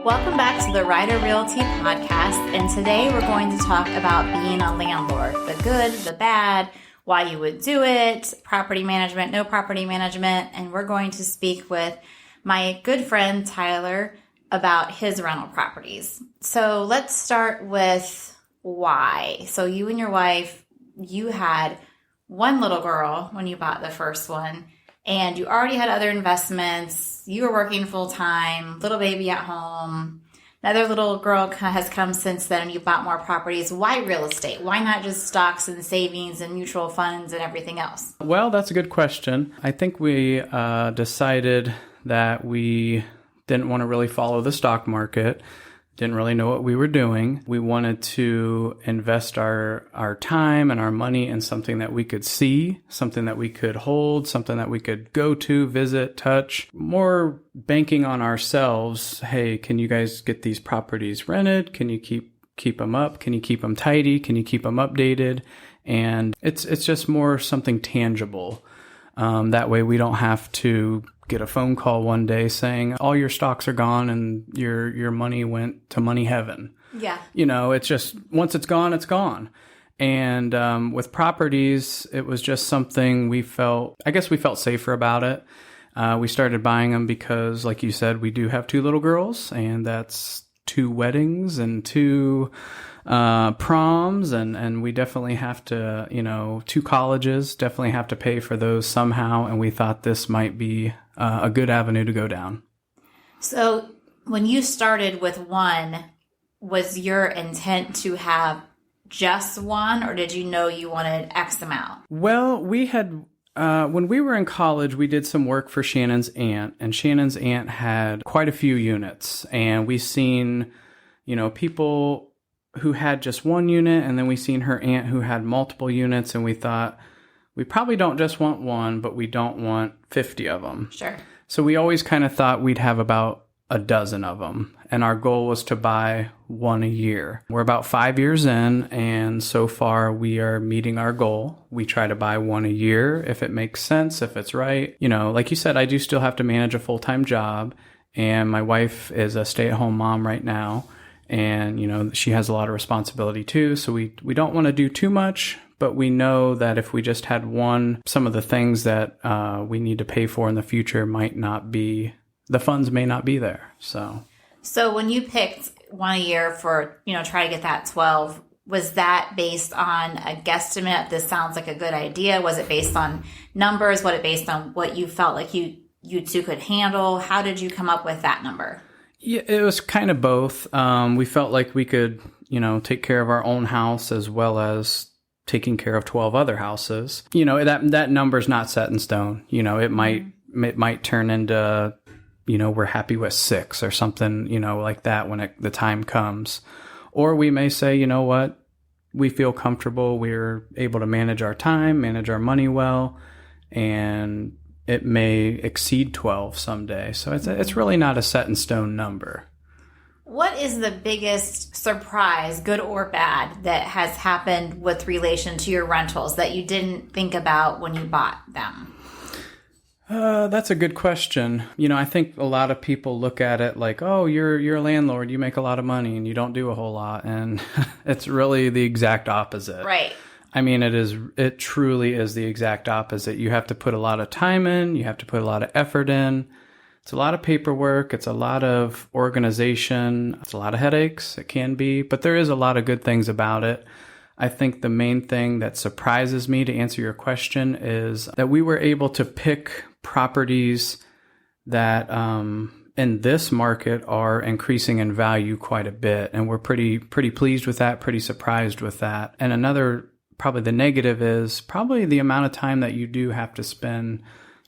Welcome back to the Ryder Realty Podcast, and today we're going to talk about being a landlord, the good, the bad, why you would do it, property management, no property management, and we're going to speak with my good friend Tyler about his rental properties. So let's start with why. So you and your wife, you had one little girl when you bought the first one, and you already had other investments. You were working full time, little baby at home. Another little girl has come since then, and you bought more properties. Why real estate? Why not just stocks and savings and mutual funds and everything else? Well, that's a good question. I think we decided that we didn't want to really follow the stock market. Didn't really know what we were doing. We wanted to invest our time and our money in something that we could see, something that we could hold, something that we could go to, visit, touch. More banking on ourselves. Hey, can you guys get these properties rented? Can you keep them up? Can you keep them tidy? Can you keep them updated? And it's just more something tangible. That way we don't have to get a phone call one day saying all your stocks are gone and your money went to money heaven. Yeah. You know, it's just once it's gone, it's gone. And with properties, it was just something we felt safer about it. We started buying them because, like you said, we do have two little girls, and that's 2 weddings and 2 proms, and we definitely have to, 2 colleges, definitely have to pay for those somehow. And we thought this might be a good avenue to go down. So when you started with one, was your intent to have just one, or did you know you wanted X amount? Well, we had, when we were in college, we did some work for Shannon's aunt, and Shannon's aunt had quite a few units, and we seen, people who had just one unit, and then we seen her aunt who had multiple units, and we thought, we probably don't just want one, but we don't want 50 of them. Sure. So we always kind of thought we'd have about a dozen of them, and our goal was to buy one a year. We're about 5 years in, and so far we are meeting our goal. We try to buy one a year if it makes sense, if it's right. Like you said, I do still have to manage a full-time job, and my wife is a stay-at-home mom right now. And, she has a lot of responsibility too. So we don't want to do too much, but we know that if we just had one, some of the things that we need to pay for in the future the funds may not be there. So when you picked one a year for, try to get that 12, was that based on a guesstimate? This sounds like a good idea. Was it based on numbers? Was it based on what you felt like you two could handle? How did you come up with that number? Yeah, it was kind of both. We felt like we could, take care of our own house as well as taking care of 12 other houses. That number's not set in stone. It might turn into, we're happy with 6 or something, like that when the time comes. Or we may say, you know what, we feel comfortable. We're able to manage our time, manage our money well, and it may exceed 12 someday. So it's really not a set in stone number. What is the biggest surprise, good or bad, that has happened with relation to your rentals that you didn't think about when you bought them? That's a good question. I think a lot of people look at it like, oh, you're a landlord, you make a lot of money and you don't do a whole lot. And it's really the exact opposite. Right. I mean, it truly is the exact opposite. You have to put a lot of time in. You have to put a lot of effort in. It's a lot of paperwork. It's a lot of organization. It's a lot of headaches. It can be, but there is a lot of good things about it. I think the main thing that surprises me, to answer your question, is that we were able to pick properties that in this market are increasing in value quite a bit. And we're pretty pleased with that, pretty surprised with that. And another, probably the negative, is probably the amount of time that you do have to spend,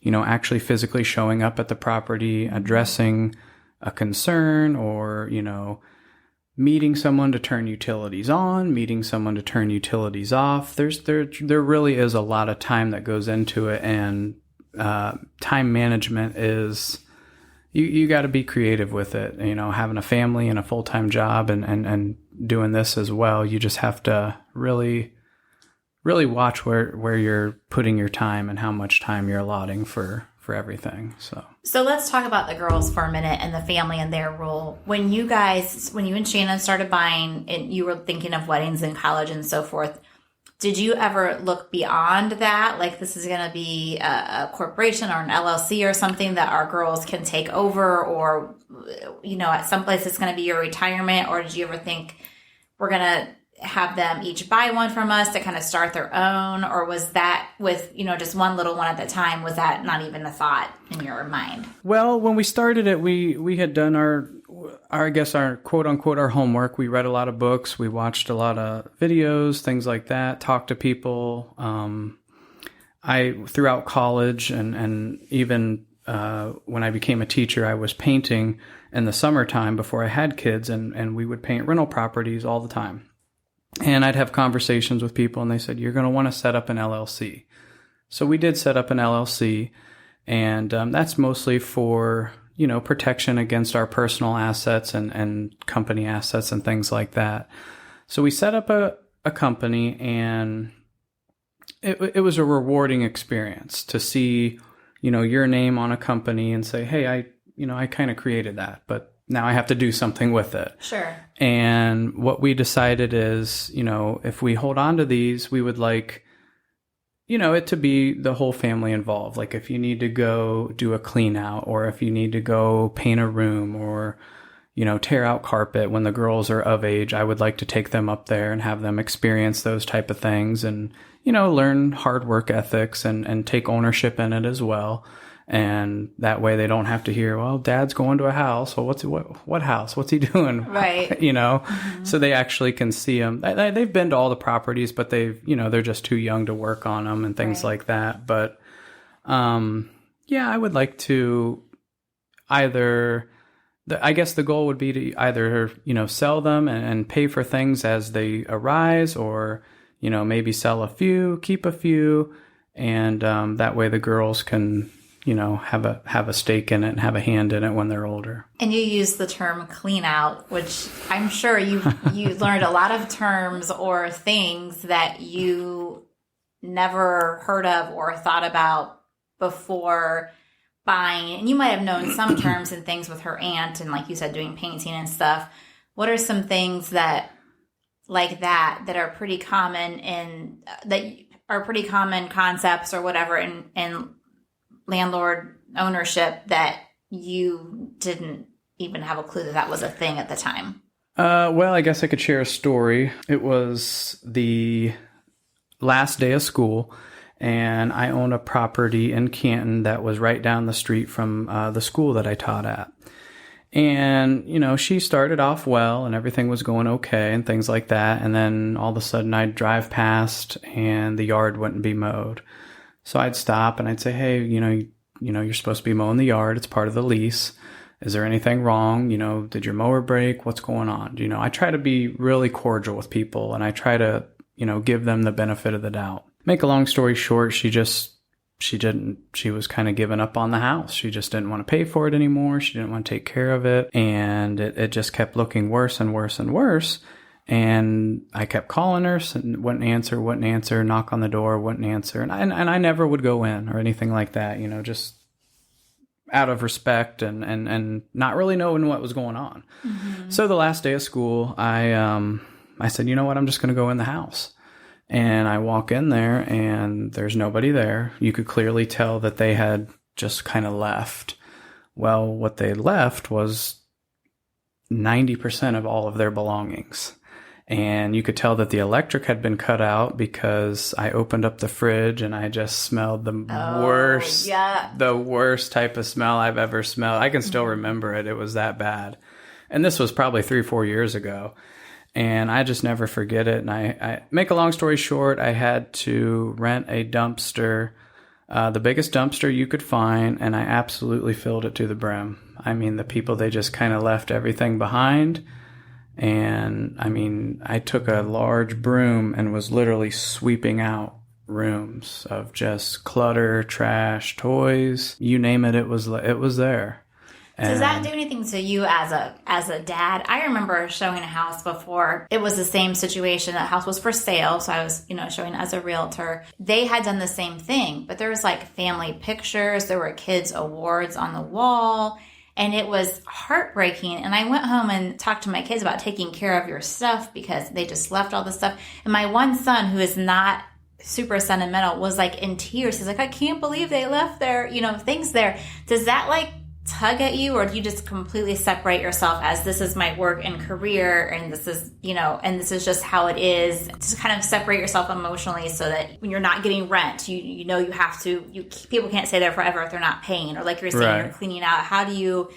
actually physically showing up at the property, addressing a concern, or, meeting someone to turn utilities on, meeting someone to turn utilities off. There really is a lot of time that goes into it, and time management is, you got to be creative with it. Having a family and a full-time job and doing this as well, you just have to really watch where you're putting your time and how much time you're allotting for for everything. So let's talk about the girls for a minute and the family and their role. When you and Shannon started buying and you were thinking of weddings in college and so forth, did you ever look beyond that? Like, this is going to be a corporation or an LLC or something that our girls can take over, or, at some place it's going to be your retirement? Or did you ever think we're going to have them each buy one from us to kind of start their own? Or was that with, just one little one at the time, was that not even a thought in your mind? Well, when we started it, we had done our quote unquote, our homework. We read a lot of books. We watched a lot of videos, things like that, talked to people. Throughout college and even when I became a teacher, I was painting in the summertime before I had kids, and we would paint rental properties all the time. And I'd have conversations with people, and they said, you're going to want to set up an LLC. So we did set up an LLC, and that's mostly for, protection against our personal assets and company assets and things like that. So we set up a company, and it was a rewarding experience to see, your name on a company and say, hey, I kind of created that, but now I have to do something with it. Sure. And what we decided is, if we hold on to these, we would like, it to be the whole family involved. Like if you need to go do a clean out, or if you need to go paint a room, or, tear out carpet when the girls are of age, I would like to take them up there and have them experience those type of things and, learn hard work ethics and take ownership in it as well. And that way they don't have to hear, well, Dad's going to a house. Well, what house? What's he doing? Right. Mm-hmm. So they actually can see them. They've been to all the properties, but they're just too young to work on them and things like that. But, I would like to I guess the goal would be to either, sell them and pay for things as they arise, or, maybe sell a few, keep a few. And, that way the girls can, have a stake in it and have a hand in it when they're older. And you use the term clean out, which I'm sure you learned a lot of terms or things that you never heard of or thought about before buying. And you might have known some terms and things with her aunt and, like you said, doing painting and stuff. What are some things that are pretty common concepts or whatever in landlord ownership that you didn't even have a clue that was a thing at the time? Well, I guess I could share a story. It was the last day of school, and I own a property in Canton that was right down the street from the school that I taught at. And, she started off well and everything was going okay and things like that. And then all of a sudden I'd drive past and the yard wouldn't be mowed. So I'd stop and I'd say, hey, you're supposed to be mowing the yard. It's part of the lease. Is there anything wrong? Did your mower break? What's going on? I try to be really cordial with people, and I try to, give them the benefit of the doubt. Make a long story short, she was kind of giving up on the house. She just didn't want to pay for it anymore. She didn't want to take care of it. And it just kept looking worse and worse and worse. And I kept calling her, wouldn't answer, knock on the door, wouldn't answer. And I never would go in or anything like that, just out of respect and not really knowing what was going on. Mm-hmm. So the last day of school, I said, you know what, I'm just going to go in the house. And I walk in there and there's nobody there. You could clearly tell that they had just kind of left. Well, what they left was 90% of all of their belongings. And you could tell that the electric had been cut out because I opened up the fridge and I just smelled the worst type of smell I've ever smelled. I can still remember it. It was that bad. And this was probably 3-4 years ago. And I just never forget it. And I make a long story short, I had to rent a dumpster, the biggest dumpster you could find. And I absolutely filled it to the brim. I mean, the people, they just kind of left everything behind. And I mean, I took a large broom and was literally sweeping out rooms of just clutter, trash, toys, you name it. It was there. Does that do anything to you as a dad? I remember showing a house before. It was the same situation. That house was for sale, so I was, showing as a realtor. They had done the same thing, but there was like family pictures. There were kids' awards on the wall, and it was heartbreaking. And I went home and talked to my kids about taking care of your stuff because they just left all the stuff. And my one son, who is not super sentimental, was like in tears. He's like, I can't believe they left their, things there. Does that like tug at you, or do you just completely separate yourself as this is my work and career, and this is, and this is just how it is? Just kind of separate yourself emotionally so that when you're not getting rent, you have to, people can't stay there forever if they're not paying, or like you're saying, you're cleaning out. How do you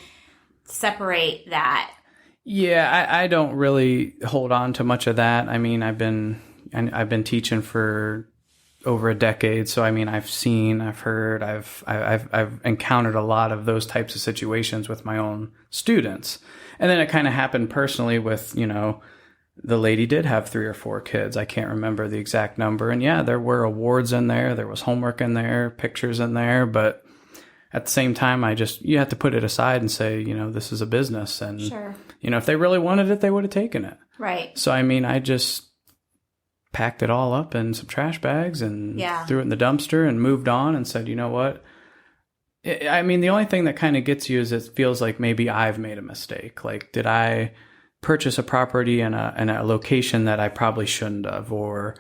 separate that? Yeah, I don't really hold on to much of that. I mean, I've been teaching for over a decade. So, I mean, I've seen, I've heard, I've encountered a lot of those types of situations with my own students. And then it kind of happened personally with, the lady did have 3 or 4 kids. I can't remember the exact number. And yeah, there were awards in there. There was homework in there, pictures in there. But at the same time, you have to put it aside and say, this is a business. And, sure. If they really wanted it, they would have taken it. Right. So, I mean, I just packed it all up in some trash bags and threw it in the dumpster and moved on and said, you know what? I mean, the only thing that kind of gets you is it feels like maybe I've made a mistake. Like, did I purchase a property in a location that I probably shouldn't have? Or,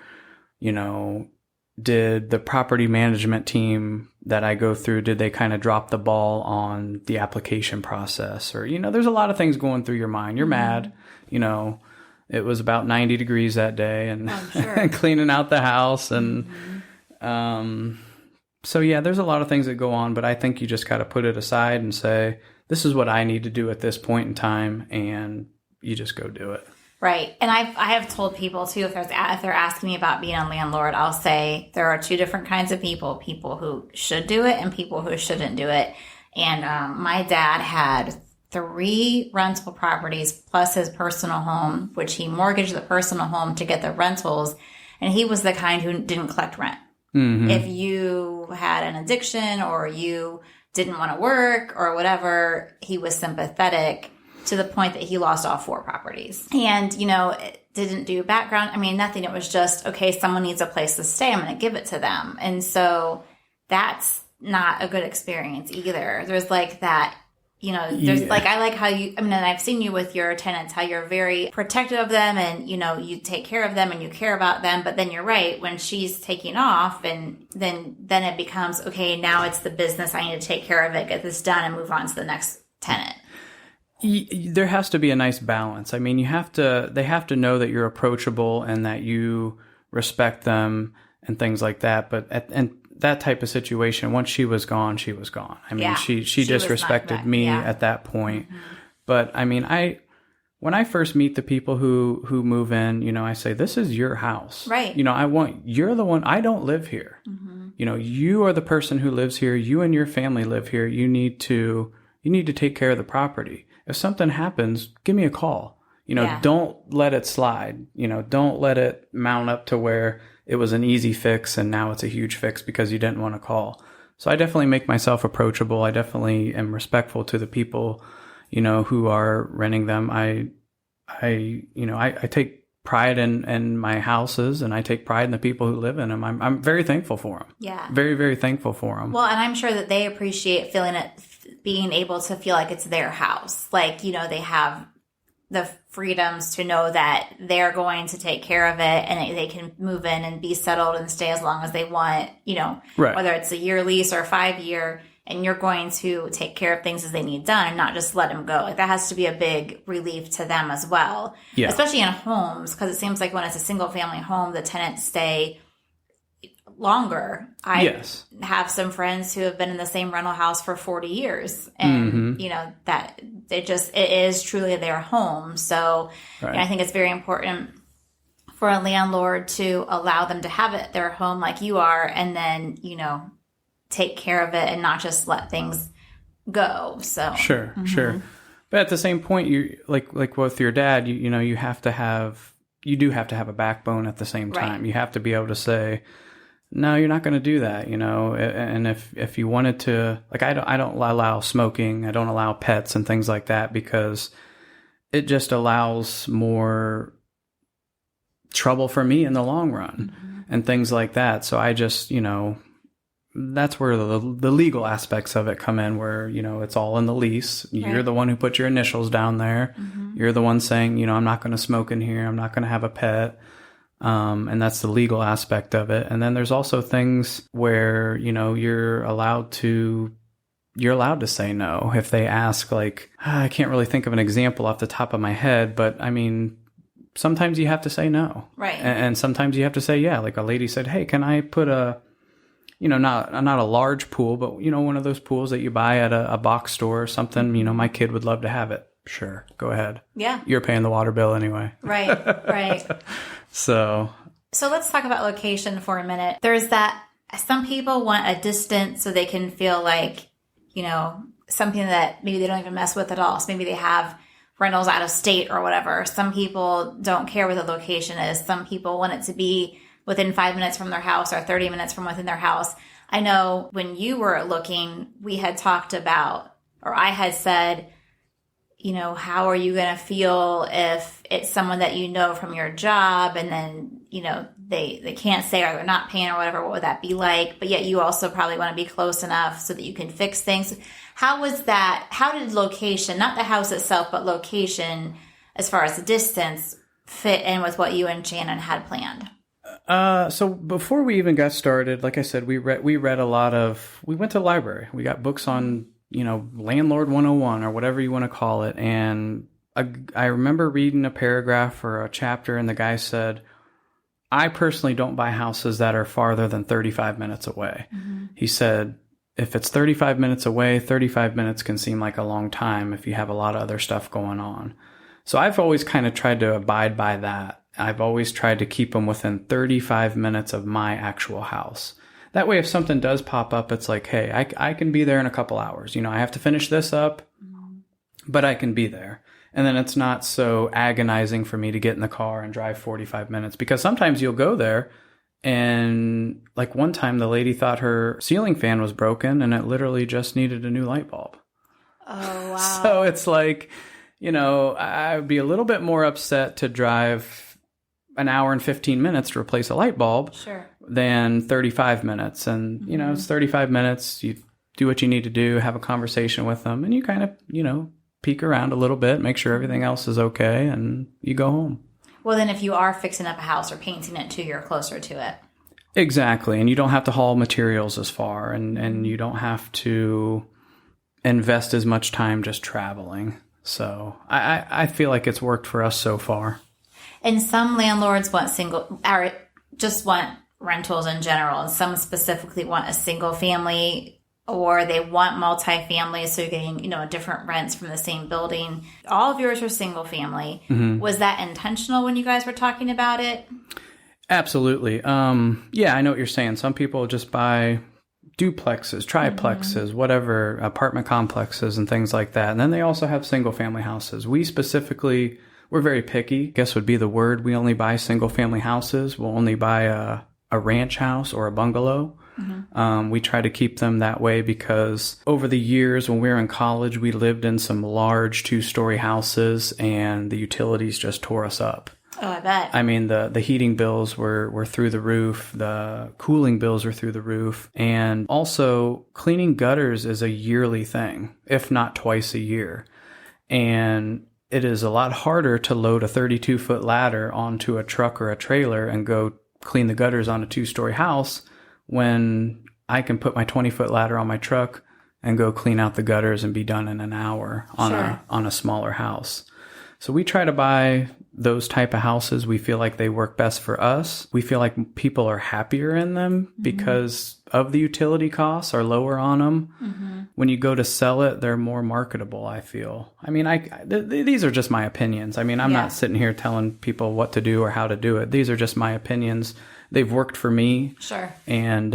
did the property management team that I go through, did they kind of drop the ball on the application process? Or, there's a lot of things going through your mind. You're mad, It was about 90 degrees that day, and, and cleaning out the house. And so, yeah, there's a lot of things that go on, but I think you just got to put it aside and say, this is what I need to do at this point in time, and you just go do it. Right. And I have told people, too, if they're asking me about being a landlord, I'll say there are 2 different kinds of people who should do it and people who shouldn't do it. And my dad had 3 rental properties plus his personal home, which he mortgaged the personal home to get the rentals. And he was the kind who didn't collect rent. Mm-hmm. If you had an addiction or you didn't want to work or whatever, he was sympathetic to the point that he lost all 4 properties. And, it didn't do background. I mean, nothing. It was just, okay, someone needs a place to stay. I'm going to give it to them. And so that's not a good experience either. There's like that. There's like, I like how and I've seen you with your tenants, how you're very protective of them and, you take care of them and you care about them. But then you're right, when she's taking off and then it becomes, okay, now it's the business. I need to take care of it, get this done and move on to the next tenant. There has to be a nice balance. I mean, they have to know that you're approachable and that you respect them and things like that. But and that type of situation, once she was gone, she was gone. I mean, she disrespected me at that point. Mm-hmm. But I mean, when I first meet the people who move in, I say, this is your house. Right. You're the one, I don't live here. Mm-hmm. You are the person who lives here. You and your family live here. You need to take care of the property. If something happens, give me a call. Don't let it slide. Don't let it mount up to where it was an easy fix and now it's a huge fix because you didn't want to call. So I definitely make myself approachable. I definitely am respectful to the people, who are renting them. I take pride in my houses and I take pride in the people who live in them. I'm very thankful for them. Yeah. Very, very thankful for them. Well, and I'm sure that they appreciate being able to feel like it's their house. Like, they have the freedoms to know that they're going to take care of it and they can move in and be settled and stay as long as they want, right. Whether it's a year lease or a 5-year, and you're going to take care of things as they need done and not just let them go. Like, that has to be a big relief to them as well. Yeah. Especially in homes, because it seems like when it's a single family home, the tenants stay longer. I have some friends who have been in the same rental house for 40 years and that it is truly their home. So I think it's very important for a landlord to allow them to have it their home like you are, and then, take care of it and not just let things go. So sure. But at the same point, you like with your dad, you do have to have a backbone at the same time. Right. You have to be able to say, no, you're not going to do that, And if you wanted to, like, I don't allow smoking, I don't allow pets and things like that because it just allows more trouble for me in the long run and things like that. So I just, that's where the legal aspects of it come in, where, it's all in the lease. You're the one who put your initials down there. You're the one saying, I'm not going to smoke in here. I'm not going to have a pet. And that's the legal aspect of it. And then there's also things where, you're allowed to say no if they ask. Like, I can't really think of an example off the top of my head, but I mean, sometimes you have to say no. Right. And sometimes you have to say, yeah. Like a lady said, hey, can I put a, not a large pool, but, one of those pools that you buy at a box store or something, my kid would love to have it. Sure. Go ahead. Yeah. You're paying the water bill anyway. Right. So let's talk about location for a minute. There's that, some people want a distance so they can feel like, something that maybe they don't even mess with at all. So maybe they have rentals out of state or whatever. Some people don't care where the location is. Some people want it to be within 5 minutes from their house or 30 minutes from within their house. I know when you were looking, we had talked about, or I had said, how are you going to feel if it's someone that from your job and then, they can't say or they're not paying or whatever, what would that be like? But yet you also probably want to be close enough so that you can fix things. How was that? How did location, not the house itself, but location as far as the distance fit in with what you and Shannon had planned? So before we even got started, like I said, we read we went to the library. We got books on, Landlord 101 or whatever you want to call it. And I remember reading a paragraph or a chapter and the guy said, I personally don't buy houses that are farther than 35 minutes away. He said, if it's 35 minutes away, 35 minutes can seem like a long time if you have a lot of other stuff going on. So I've always kind of tried to abide by that. I've always tried to keep them within 35 minutes of my actual house. That way, if something does pop up, it's like, hey, I can be there in a couple hours. I have to finish this up, but I can be there. And then it's not so agonizing for me to get in the car and drive 45 minutes, because sometimes you'll go there and like one time the lady thought her ceiling fan was broken and it literally just needed a new light bulb. Oh, wow. So it's like, I would be a little bit more upset to drive an hour and 15 minutes to replace a light bulb than 35 minutes. And, it's 35 minutes. You do what you need to do, have a conversation with them, and you kind of, peek around a little bit, make sure everything else is okay, and you go home. Well, then if you are fixing up a house or painting it too, you're closer to it. Exactly. And you don't have to haul materials as far, and you don't have to invest as much time just traveling. So I feel like it's worked for us so far. And some landlords want or just want rentals in general, and some specifically want a single family, or they want multifamily, so you're getting, different rents from the same building. All of yours are single family. Was that intentional when you guys were talking about it? Absolutely. Yeah, I know what you're saying. Some people just buy duplexes, triplexes, whatever, apartment complexes and things like that. And then they also have single family houses. We're very picky, I guess would be the word. We only buy single family houses. We'll only buy a ranch house or a bungalow. We try to keep them that way because over the years when we were in college, we lived in some large 2-story houses and the utilities just tore us up. Oh, I bet. I mean, the heating bills were through the roof. The cooling bills were through the roof. And also cleaning gutters is a yearly thing, if not twice a year. And it is a lot harder to load a 32-foot ladder onto a truck or a trailer and go clean the gutters on a 2-story house when I can put my 20-foot ladder on my truck and go clean out the gutters and be done in an hour on a smaller house. So we try to buy those type of houses. We feel like they work best for us. We feel like people are happier in them because of the utility costs are lower on them. When you go to sell it, they're more marketable, I feel. I mean, these are just my opinions. I mean, I'm not sitting here telling people what to do or how to do it. These are just my opinions. They've worked for me. Sure. And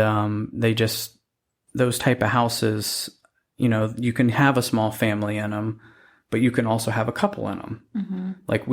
those type of houses, you can have a small family in them, but you can also have a couple in them. Like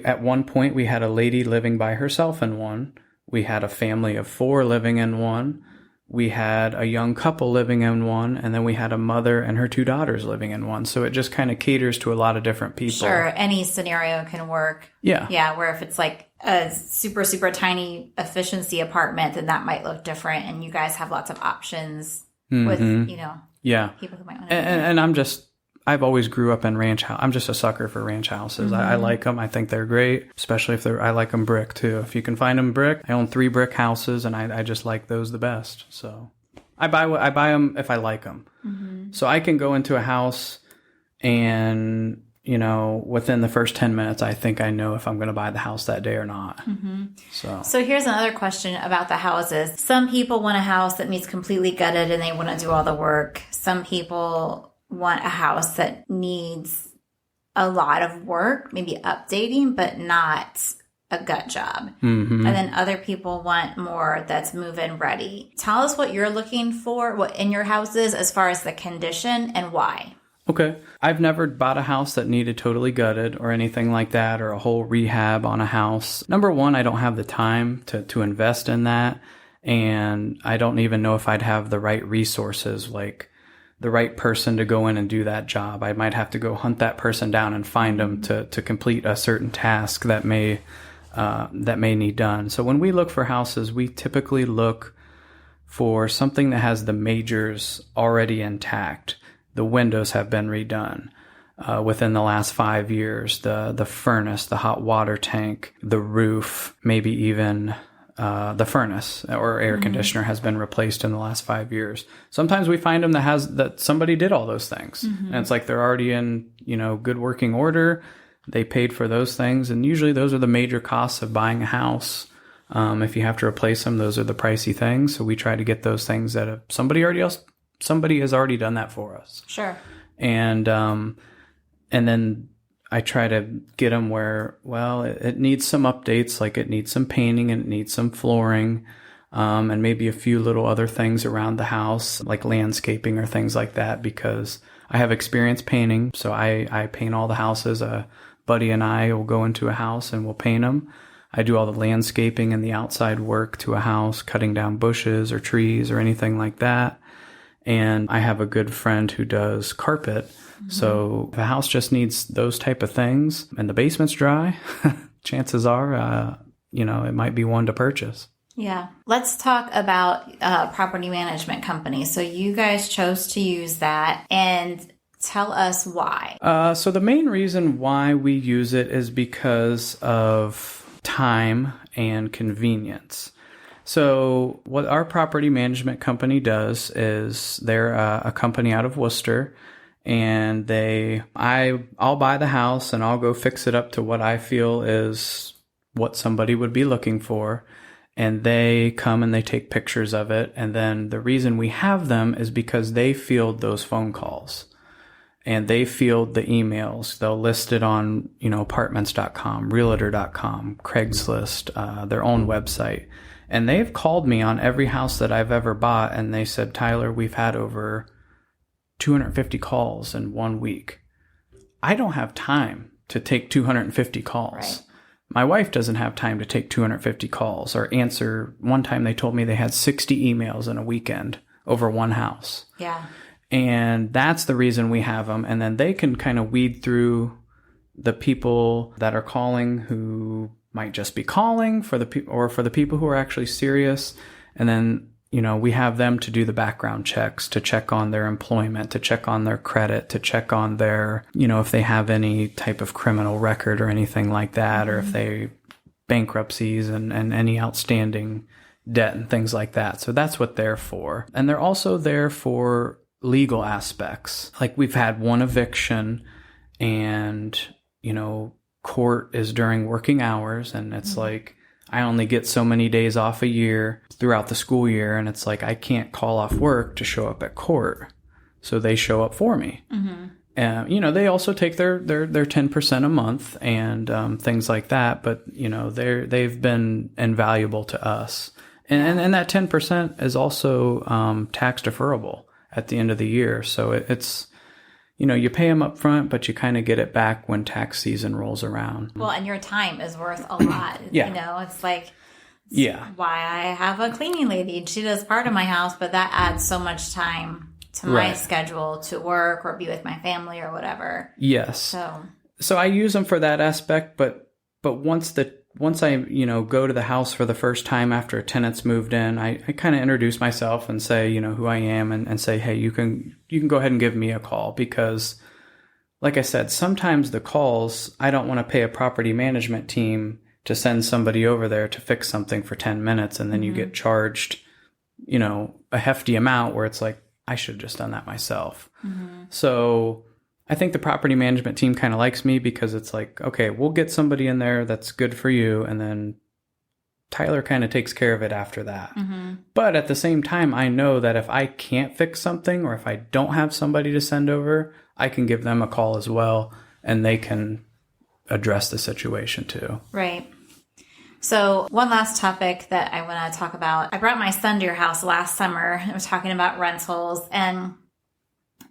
at one point we had a lady living by herself in one. We had a family of 4 living in one. We had a young couple living in one, and then we had a mother and her 2 daughters living in one. So it just kind of caters to a lot of different people. Sure, any scenario can work. Yeah. Yeah, where if it's like a super, super tiny efficiency apartment, then that might look different. And you guys have lots of options with, people who might want to. And I've always grew up in ranch house. I'm just a sucker for ranch houses. I like them. I think they're great, especially if I like them brick too. If you can find them brick, I own 3 brick houses, and I just like those the best. So I buy them if I like them. So I can go into a house and, within the first 10 minutes, I think I know if I'm going to buy the house that day or not. So here's another question about the houses. Some people want a house that needs completely gutted and they want to do all the work. Some people want a house that needs a lot of work, maybe updating, but not a gut job. And then other people want more that's move-in ready. Tell us what you're looking for, what in your houses as far as the condition and why. Okay. I've never bought a house that needed totally gutted or anything like that, or a whole rehab on a house. Number one, I don't have the time to invest in that. And I don't even know if I'd have the right resources, like the right person to go in and do that job. I might have to go hunt that person down and find them to complete a certain task that may need done. So when we look for houses, we typically look for something that has the majors already intact. The windows have been redone within the last 5 years. The furnace, the hot water tank, the roof, maybe even the furnace or air conditioner has been replaced in the last 5 years. Sometimes we find them that somebody did all those things, and it's like they're already in good working order. They paid for those things, and usually those are the major costs of buying a house. If you have to replace them, those are the pricey things. So we try to get those things that somebody has already done that for us. Sure. And then I try to get them where, it needs some updates, like it needs some painting and it needs some flooring, and maybe a few little other things around the house, like landscaping or things like that, because I have experience painting. So I paint all the houses. A buddy and I will go into a house and we'll paint them. I do all the landscaping and the outside work to a house, cutting down bushes or trees or anything like that. And I have a good friend who does carpet. So if a house just needs those type of things and the basement's dry, chances are, it might be one to purchase. Yeah. Let's talk about property management companies. So you guys chose to use that, and tell us why. So the main reason why we use it is because of time and convenience. So what our property management company does is they're a company out of Worcester, and I'll buy the house and I'll go fix it up to what I feel is what somebody would be looking for. And they come and they take pictures of it. And then the reason we have them is because they field those phone calls and they field the emails. They'll list it on, apartments.com, realtor.com, Craigslist, their own website. And they've called me on every house that I've ever bought. And they said, Tyler, we've had over 250 calls in 1 week. I don't have time to take 250 calls. Right. My wife doesn't have time to take 250 calls or answer. One time they told me they had 60 emails in a weekend over one house. Yeah. And that's the reason we have them. And then they can kind of weed through the people that are calling who might just be calling for the people who are actually serious. And then, we have them to do the background checks, to check on their employment, to check on their credit, to check on their, if they have any type of criminal record or anything like that, or if they bankruptcies and any outstanding debt and things like that. So that's what they're for. And they're also there for legal aspects. Like we've had one eviction and, court is during working hours, and it's like, I only get so many days off a year throughout the school year. And it's like, I can't call off work to show up at court. So they show up for me. They also take their 10% a month and things like that. But, they've been invaluable to us. And that 10% is also tax deferrable at the end of the year. So it's, you pay them up front, but you kind of get it back when tax season rolls around. Well, and your time is worth a lot. Yeah. It's like Yeah. Why I have a cleaning lady. She does part of my house, but that adds so much time to my schedule to work or be with my family or whatever. Yes. So I use them for that aspect, but once I, go to the house for the first time after a tenant's moved in, I kind of introduce myself and say, who I am and say, hey, you can go ahead and give me a call, because like I said, sometimes the calls, I don't want to pay a property management team to send somebody over there to fix something for 10 minutes. And then you get charged, a hefty amount where it's like, I should have just done that myself. So I think the property management team kind of likes me, because it's like, okay, we'll get somebody in there that's good for you. And then Tyler kind of takes care of it after that. But at the same time, I know that if I can't fix something, or if I don't have somebody to send over, I can give them a call as well, and they can address the situation too. Right. So one last topic that I want to talk about. I brought my son to your house last summer. I was talking about rentals, and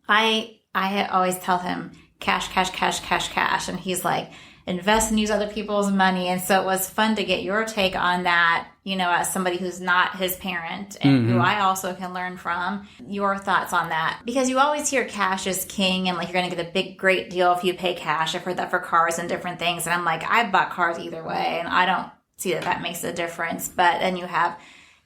I always tell him cash, cash, cash, cash, cash. And he's like, invest and use other people's money. And so it was fun to get your take on that, as somebody who's not his parent and who I also can learn from, your thoughts on that. Because you always hear cash is king, and like you're going to get a big, great deal if you pay cash. I've heard that for cars and different things. And I'm like, I bought cars either way, and I don't see that makes a difference. But then you have,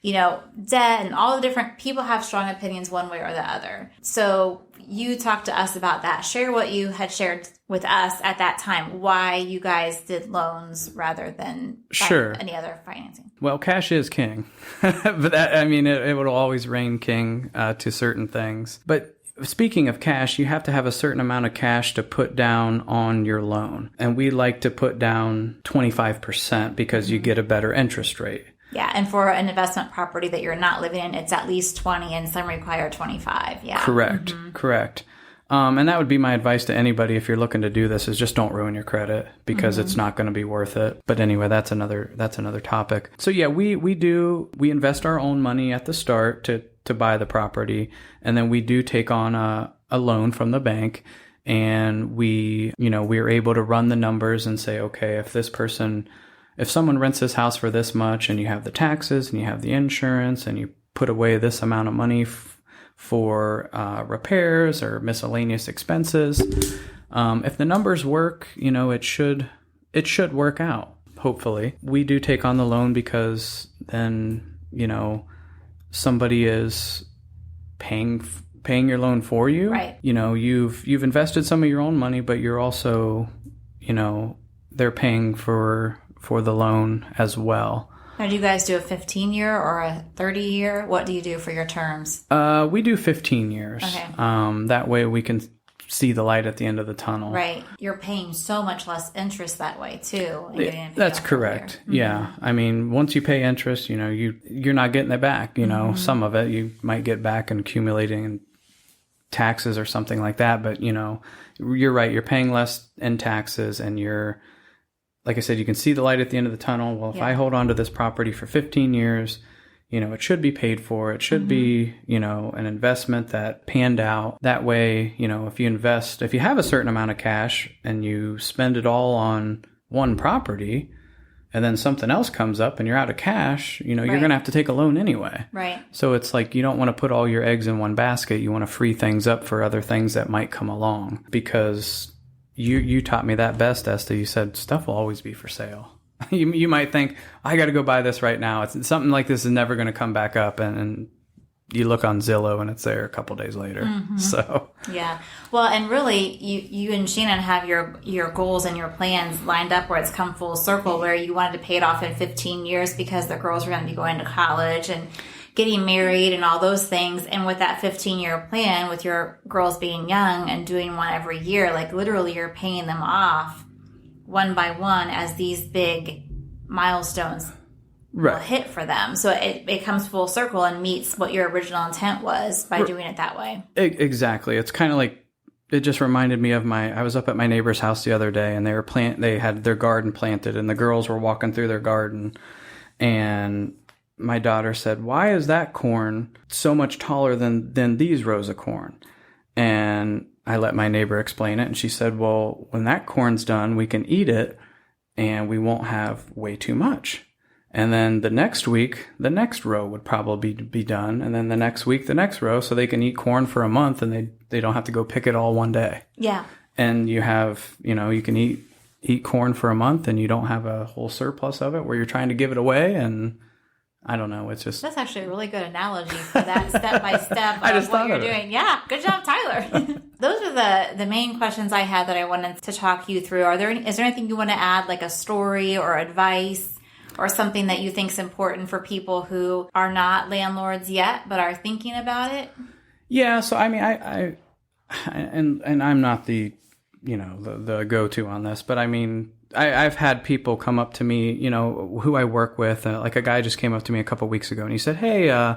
debt, and all the different people have strong opinions one way or the other. So you talked to us about that. Share what you had shared with us at that time, why you guys did loans rather than any other financing. Well, cash is king, but it will always reign king to certain things. But speaking of cash, you have to have a certain amount of cash to put down on your loan. And we like to put down 25% because you get a better interest rate. Yeah, and for an investment property that you're not living in, it's at least 20, and some require 25. Yeah, correct. And that would be my advice to anybody if you're looking to do this: is just don't ruin your credit, because it's not going to be worth it. But anyway, that's another topic. So yeah, we invest our own money at the start to buy the property, and then we do take on a loan from the bank, and we are able to run the numbers and say, okay, if someone rents this house for this much, and you have the taxes and you have the insurance and you put away this amount of money for repairs or miscellaneous expenses, if the numbers work, it should work out. Hopefully, we do take on the loan because then somebody is paying your loan for you. Right. You've invested some of your own money, but you're also they're paying for the loan as well. Now, do you guys do a 15-year or a 30-year? What do you do for your terms? We do 15 years. Okay. That way we can see the light at the end of the tunnel. Right. You're paying so much less interest that way, too. That's correct. Yeah. Once you pay interest, you're not getting it back. Some of it you might get back in accumulating in taxes or something like that. But, you're right. You're paying less in taxes, and like I said, you can see the light at the end of the tunnel. Well, if I hold on to this property for 15 years, it should be paid for. It should be, an investment that panned out. That way, if you have a certain amount of cash and you spend it all on one property, and then something else comes up and you're out of cash, you're going to have to take a loan anyway. Right. So it's like, you don't want to put all your eggs in one basket. You want to free things up for other things that might come along, because You taught me that best, Esta. You said stuff will always be for sale. You might think, I got to go buy this right now. It's something like this is never going to come back up, and you look on Zillow and it's there a couple days later. So yeah, well, and really, you and Shannon have your goals and your plans lined up where it's come full circle, where you wanted to pay it off in 15 years because the girls were going to be going to college and getting married and all those things. And with that 15-year plan, with your girls being young and doing one every year, like literally you're paying them off one by one as these big milestones will hit for them. So it comes full circle and meets what your original intent was by doing it that way. Exactly. It's kind of like, it just reminded me of I was up at my neighbor's house the other day, and they had their garden planted, and the girls were walking through their garden, and my daughter said, "Why is that corn so much taller than these rows of corn?" And I let my neighbor explain it, and she said, "Well, when that corn's done, we can eat it, and we won't have way too much." And then the next week, the next row would probably be done. And then the next week, the next row, so they can eat corn for a month and they don't have to go pick it all one day. Yeah. And you have, you can eat corn for a month and you don't have a whole surplus of it where you're trying to give it away. And I don't know. It's just... That's actually a really good analogy for that step-by-step I just of what thought you're of it. doing. Yeah. Good job, Tyler. Those are the main questions I had that I wanted to talk you through. Is there anything you want to add, like a story or advice or something that you think is important for people who are not landlords yet but are thinking about it? Yeah. So, I mean, and I'm not the go-to on this, but I mean, I've had people come up to me, who I work with. Like a guy just came up to me a couple weeks ago and he said, "Hey,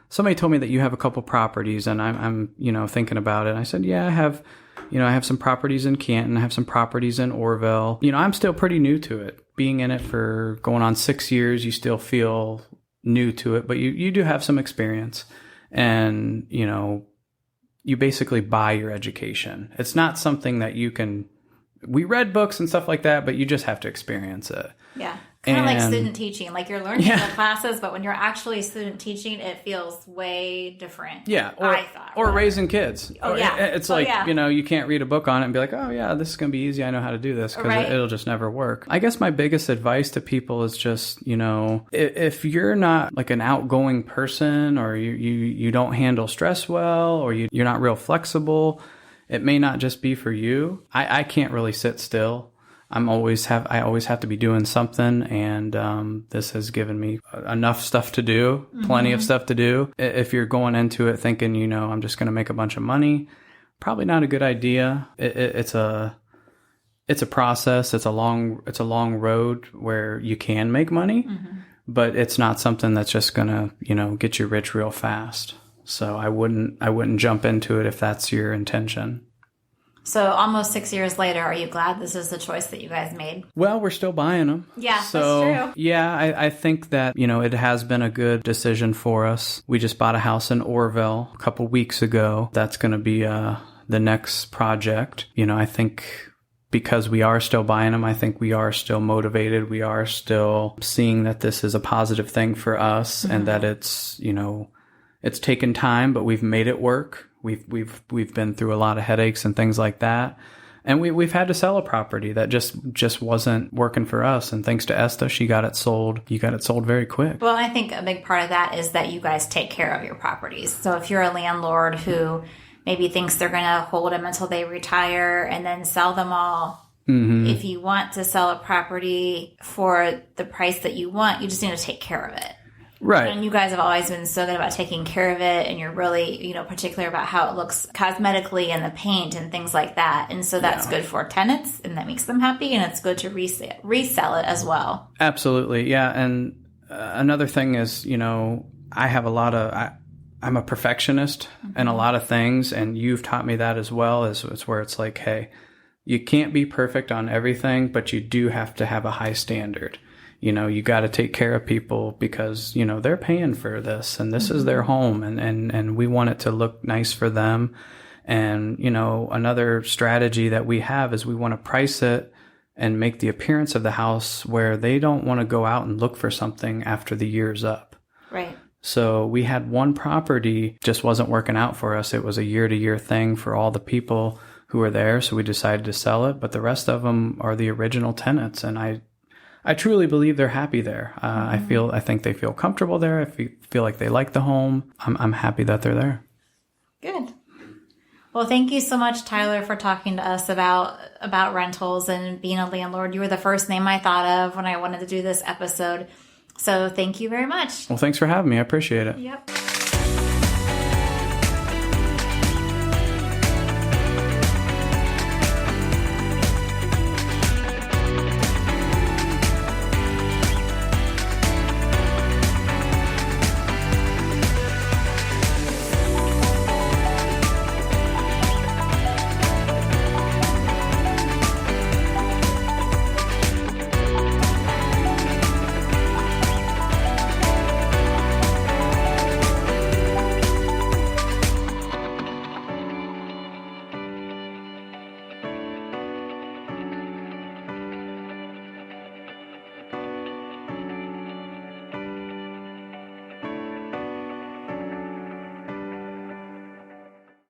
somebody told me that you have a couple properties and I'm thinking about it." And I said, "Yeah, I have some properties in Canton. I have some properties in Orville. I'm still pretty new to it. Being in it for going on 6 years, you still feel new to it, but you do have some experience and, you basically buy your education. It's not something that we read books and stuff like that, but you just have to experience it." Yeah. Kind of like student teaching. Like you're learning in the classes, but when you're actually student teaching, it feels way different. Yeah. I thought. Or raising kids. Oh, yeah. It's like, you can't read a book on it and be like, "Oh, yeah, this is going to be easy. I know how to do this," because it'll just never work. I guess my biggest advice to people is just, if you're not like an outgoing person or you don't handle stress well or you're not real flexible, it may not just be for you. I can't really sit still. I always have to be doing something, and this has given me enough stuff to do, plenty of stuff to do. If you're going into it thinking, I'm just going to make a bunch of money, probably not a good idea. It's a process. It's a long road where you can make money, but it's not something that's just going to get you rich real fast. So I wouldn't jump into it if that's your intention. So almost 6 years later, are you glad this is the choice that you guys made? Well, we're still buying them. Yeah, so, that's true. Yeah, I think that, it has been a good decision for us. We just bought a house in Orville a couple weeks ago. That's going to be the next project. I think because we are still buying them, I think we are still motivated. We are still seeing that this is a positive thing for us and that it's, it's taken time, but we've made it work. We've been through a lot of headaches and things like that. And we've had to sell a property that just wasn't working for us. And thanks to Esta, she got it sold. You got it sold very quick. Well, I think a big part of that is that you guys take care of your properties. So if you're a landlord who maybe thinks they're going to hold them until they retire and then sell them all, if you want to sell a property for the price that you want, you just need to take care of it. Right. And you guys have always been so good about taking care of it, and you're really, particular about how it looks cosmetically and the paint and things like that. And so that's good for tenants, and that makes them happy, and it's good to resell it as well. Absolutely. Yeah. And another thing is, I have I'm a perfectionist in a lot of things, and you've taught me that as well, is where it's like, hey, you can't be perfect on everything, but you do have to have a high standard. You got to take care of people because, they're paying for this and this is their home and we want it to look nice for them. And, another strategy that we have is we want to price it and make the appearance of the house where they don't want to go out and look for something after the year's up. Right. So we had one property just wasn't working out for us. It was a year-to-year thing for all the people who were there. So we decided to sell it, but the rest of them are the original tenants. And I truly believe they're happy there. I think they feel comfortable there. I feel like they like the home. I'm happy that they're there. Good. Well, thank you so much, Tyler, for talking to us about rentals and being a landlord. You were the first name I thought of when I wanted to do this episode. So thank you very much. Well, thanks for having me. I appreciate it. Yep.